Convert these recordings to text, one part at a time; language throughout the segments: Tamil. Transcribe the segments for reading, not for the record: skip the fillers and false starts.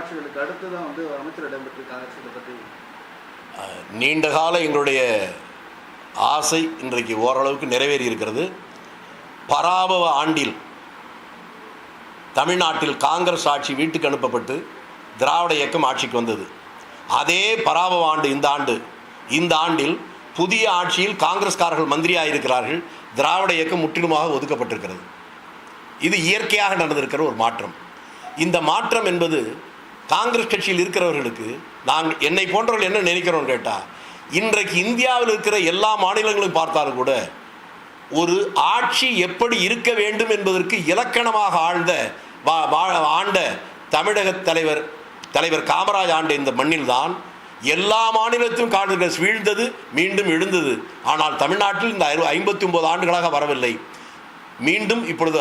ஆட்சிகளுக்கு அடுத்து தான் அமைச்சர் இடம்பெற்றிருக்காங்க. இதை பற்றி நீண்ட கால எங்களுடைய ஆசை இன்றைக்கு ஓரளவுக்கு நிறைவேறி இருக்கிறது. பராபவ ஆண்டில் தமிழ்நாட்டில் காங்கிரஸ் ஆட்சி வீட்டுக்கு அனுப்பப்பட்டு திராவிட இயக்கம் ஆட்சிக்கு வந்தது. அதே பராபவ ஆண்டு இந்த ஆண்டில் புதிய ஆட்சியில் காங்கிரஸ்காரர்கள் மந்திரியாக இருக்கிறார்கள். திராவிட இயக்கம் முற்றிலுமாக ஒதுக்கப்பட்டிருக்கிறது. இது இயற்கையாக நடந்திருக்கிற ஒரு மாற்றம். இந்த மாற்றம் என்பது காங்கிரஸ் கட்சியில் இருக்கிறவர்களுக்கு என்னை போன்றவர்கள் என்ன நினைக்கிறோம் கேட்டால், இன்றைக்கு இந்தியாவில் இருக்கிற எல்லா மாநிலங்களும் பார்த்தாலும் கூட ஒரு ஆட்சி எப்படி இருக்க வேண்டும் என்பதற்கு இலக்கணமாக ஆண்ட தமிழக தலைவர் காமராஜ் ஆண்ட இந்த மண்ணில்தான் எல்லா மாநிலத்திலும் காங்கிரஸ் வீழ்ந்தது, மீண்டும் எழுந்தது. ஆனால் தமிழ்நாட்டில் இந்த 59 ஆண்டுகளாக வரவில்லை. மீண்டும் இப்பொழுது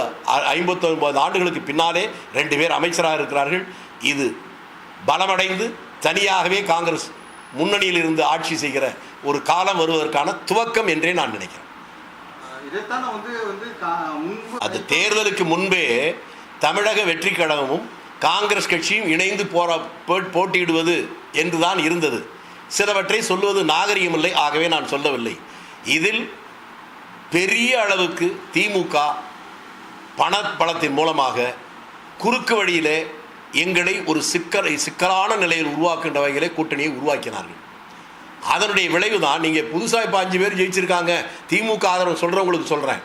59 ஆண்டுகளுக்கு பின்னாலே 2 பேர் அமைச்சராக இருக்கிறார்கள். இது பலமடைந்து தனியாகவே காங்கிரஸ் முன்னணியில் இருந்து ஆட்சி செய்கிற ஒரு காலம் வருவதற்கான துவக்கம் என்றே நான் நினைக்கிறேன். அது தேர்தலுக்கு முன்பே தமிழக வெற்றி கழகமும் காங்கிரஸ் கட்சியும் இணைந்து போட்டியிடுவது என்றுதான் இருந்தது. சிலவற்றை சொல்வது நாகரிகமில்லை, ஆகவே நான் சொல்லவில்லை. இதில் பெரிய அளவுக்கு திமுக பணபலத்தின் மூலமாக குறுக்கு வழியிலே எங்களை ஒரு சிக்கலான நிலையில் உருவாக்கின்ற வகையிலே கூட்டணியை உருவாக்கினார்கள். அதனுடைய விளைவு தான் நீங்கள் புதுசாக இப்போ 5 பேர் ஜெயிச்சிருக்காங்க திமுக ஆதரவு சொல்கிறவங்களுக்கு சொல்கிறேன்.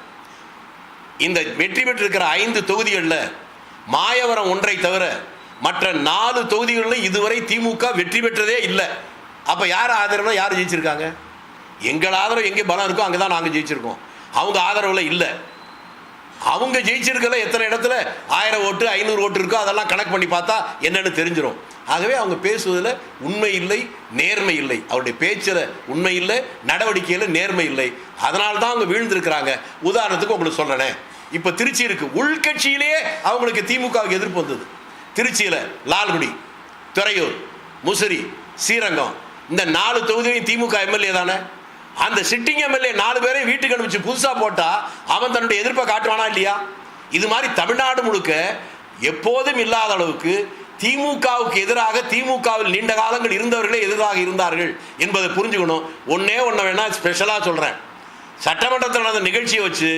இந்த வெற்றி பெற்றிருக்கிற 5 தொகுதிகளில் மாயவரம் ஒன்றை தவிர மற்ற 4 தொகுதிகளிலும் இதுவரை திமுக வெற்றி பெற்றதே இல்லை. அப்போ யார் ஆதரவுனா யார் ஜெயிச்சிருக்காங்க? எங்கள் ஆதரவு எங்கே பலம் இருக்கோ அங்கே தான் நாங்கள் ஜெயிச்சிருக்கோம். அவங்க ஆதரவில் இல்லை. அவங்க ஜெயிச்சிருக்கல எத்தனை இடத்துல 1000 ஓட்டு 500 ஓட்டு இருக்கோ அதெல்லாம் கணக்கு பண்ணி பார்த்தா என்னென்னு தெரிஞ்சிடும். ஆகவே அவங்க பேசுவதில் உண்மை இல்லை, நேர்மை இல்லை. அவருடைய பேச்சில் உண்மை இல்லை, நடவடிக்கையில் நேர்மை இல்லை. அதனால தான் அவங்க வீழ்ந்திருக்கிறாங்க. உதாரணத்துக்கு உங்களுக்கு சொல்கிறேன். இப்போ திருச்சி இருக்குது, உள்கட்சியிலேயே அவங்களுக்கு திமுகவுக்கு எதிர்ப்பு வந்தது. திருச்சியில் லால்குடி, துறையூர், முசிறி, ஸ்ரீரங்கம் இந்த 4 தொகுதியும் திமுக எம்எல்ஏ தானே. அந்த சிட்டிங் எம்எல்ஏ 4 பேரையும் வீட்டுக்கு அனுப்பிச்சு புதுசாக போட்டால் அவன் தன்னுடைய எதிர்ப்பை காட்டுவானா இல்லையா? இது மாதிரி தமிழ்நாடு முழுக்க எப்போதும் இல்லாத அளவுக்கு திமுகவுக்கு எதிராக திமுகவில் நீண்ட காலங்கள் இருந்தவர்களே எதிராக இருந்தார்கள் என்பதை புரிஞ்சுக்கணும். ஒன்றே வேணா ஸ்பெஷலாக சொல்கிறேன். சட்டமன்றத்தில் நடந்த நிகழ்ச்சியை வச்சு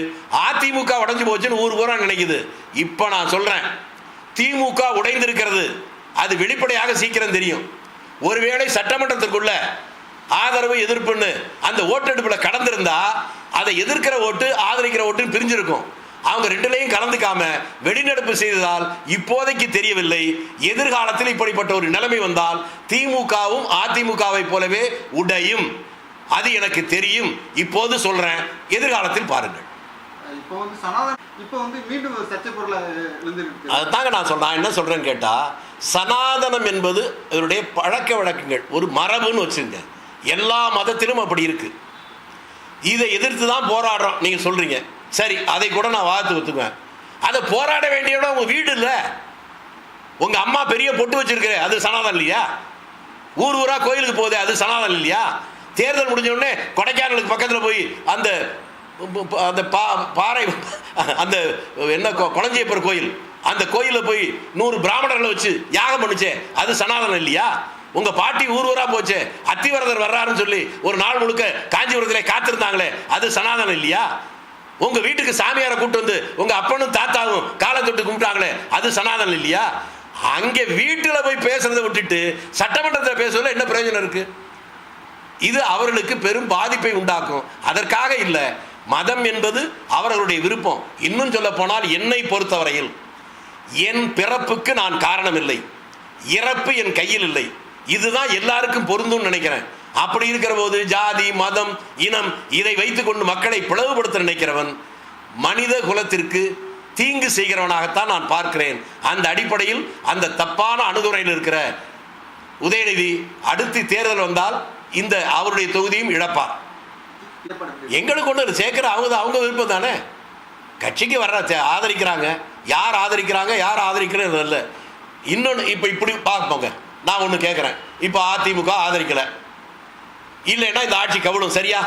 அதிமுக உடைஞ்சு போச்சுன்னு ஊர் பூரா நினைக்குது. இப்போ நான் சொல்கிறேன், திமுக உடைந்திருக்கிறது. அது வெளிப்படையாக சீக்கிரம் தெரியும். ஒருவேளை சட்டமன்றத்திற்குள்ள ஆதரவு எதிர்ப்புன்னு அந்த ஓட்டெடுப்பில் கடந்திருந்தா அதை எதிர்க்கிற ஓட்டு ஆதரிக்கிற ஓட்டு பிரிஞ்சிருக்கும். அவங்க 2லையும் கலந்துக்காம வெளிநடப்பு செய்ததால் இப்போதைக்கு தெரியவில்லை. எதிர்காலத்தில் இப்படிப்பட்ட ஒரு நிலைமை வந்தால் திமுகவும் அதிமுகவை போலவே உடையும். அது எனக்கு தெரியும். இப்போது சொல்றேன், எதிர்காலத்தில் பாருங்கள். அதுதாங்க நான் சொல்றேன். என்ன சொல்றேன்னு கேட்டா, சனாதனம் என்பது இதனுடைய பழக்க வழக்கங்கள், ஒரு மரபுன்னு வச்சுங்க. எல்லா மதத்திலும் அப்படி இருக்கு. இதை எதிர்த்து தான் போராடுறோம் நீங்க சொல்றீங்க. சரி, அதை கூட நான் வாத்து ஒத்துக்குவேன். அதை போராட வேண்டிய உங்க வீடு இல்லை. உங்க அம்மா பெரிய பொட்டு வச்சிருக்கிற அது சனாதனம் இல்லையா? ஊர் ஊரா கோயிலுக்கு போகுது அது சனாதனம் இல்லையா? தேர்தல் முடிஞ்ச உடனே கொடைக்கானலுக்கு பக்கத்தில் போய் அந்த அந்த பாறை அந்த என்ன குளஞ்சியப்பர் கோயில், அந்த கோயிலில் போய் 100 பிராமணர்களை வச்சு யாகம் பண்ணுச்சே அது சனாதனம் இல்லையா? உங்க பாட்டி ஊர் ஊரா போச்சே, அத்திவரதர் வர்றாருன்னு சொல்லி ஒரு நாள் முழுக்க காஞ்சிபுரத்திலே காத்திருந்தாங்களே அது சனாதனம் இல்லையா? உங்க வீட்டுக்கு சாமியாரை கூட்டு வந்து உங்க அப்பனும் தாத்தாவும் காலை தொட்டு கும்பிட்டாங்களே அது சனாதனம் இல்லையா? அங்கே வீட்டில் போய் பேசுறதை விட்டுட்டு சட்டமன்றத்தில் பேசுவதில் என்ன பிரயோஜனம் இருக்கு? இது அவர்களுக்கு பெரும் பாதிப்பை உண்டாக்கும். அதற்காக இல்லை. மதம் என்பது அவர்களுடைய விருப்பம். இன்னும் சொல்ல போனால் என்னை பொறுத்தவரையில் என் பிறப்புக்கு நான் காரணம் இல்லை, இறப்பு என் கையில் இல்லை. இதுதான் எல்லாருக்கும் பொருந்தும் நினைக்கிறேன். அப்படி இருக்கிற போது ஜாதி மதம் இனம் இதை வைத்துக்கொண்டு மக்களை பிளவுபடுத்த நினைக்கிறவன் மனித குலத்திற்கு தீங்கு செய்கிறவனாகத்தான் நான் பார்க்கிறேன். அந்த அடிப்படையில் அந்த தப்பான அணுகுமுறையில் இருக்கிற உதயநிதி அடுத்து தேர்தல் வந்தால் இந்த அவருடைய தொகுதியும் இழப்பார். எங்களுக்கு ஒன்று சேர்க்கிற அவங்க விருப்பம் தானே. கட்சிக்கு வர்ற ஆதரிக்கிறாங்க, யார் ஆதரிக்கிறாங்க யார் ஆதரிக்கிறது இல்லை. இன்னொன்று இப்போ இப்படி பார்ப்போங்க, நான் ஒன்று கேட்குறேன். இப்போ அதிமுக ஆதரிக்கலை, இல்லைன்னா இந்த ஆட்சி கவிழும். சரியா?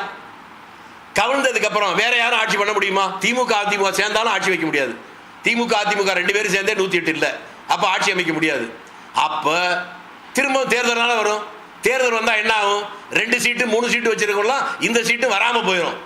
கவிழ்ந்ததுக்கப்புறம் வேற யாரும் ஆட்சி பண்ண முடியுமா? திமுக அதிமுக சேர்ந்தாலும் ஆட்சி வைக்க முடியாது. திமுக அதிமுக 2 பேரும் சேர்ந்தே 108 இல்லை. அப்போ ஆட்சி அமைக்க முடியாது. அப்போ திரும்ப தேர்தல்னால வரும். தேர்தல் வந்தால் என்ன ஆகும்? 2 சீட்டு 3 சீட்டு வச்சிருக்கலாம், இந்த சீட்டு வராமல் போயிடும்.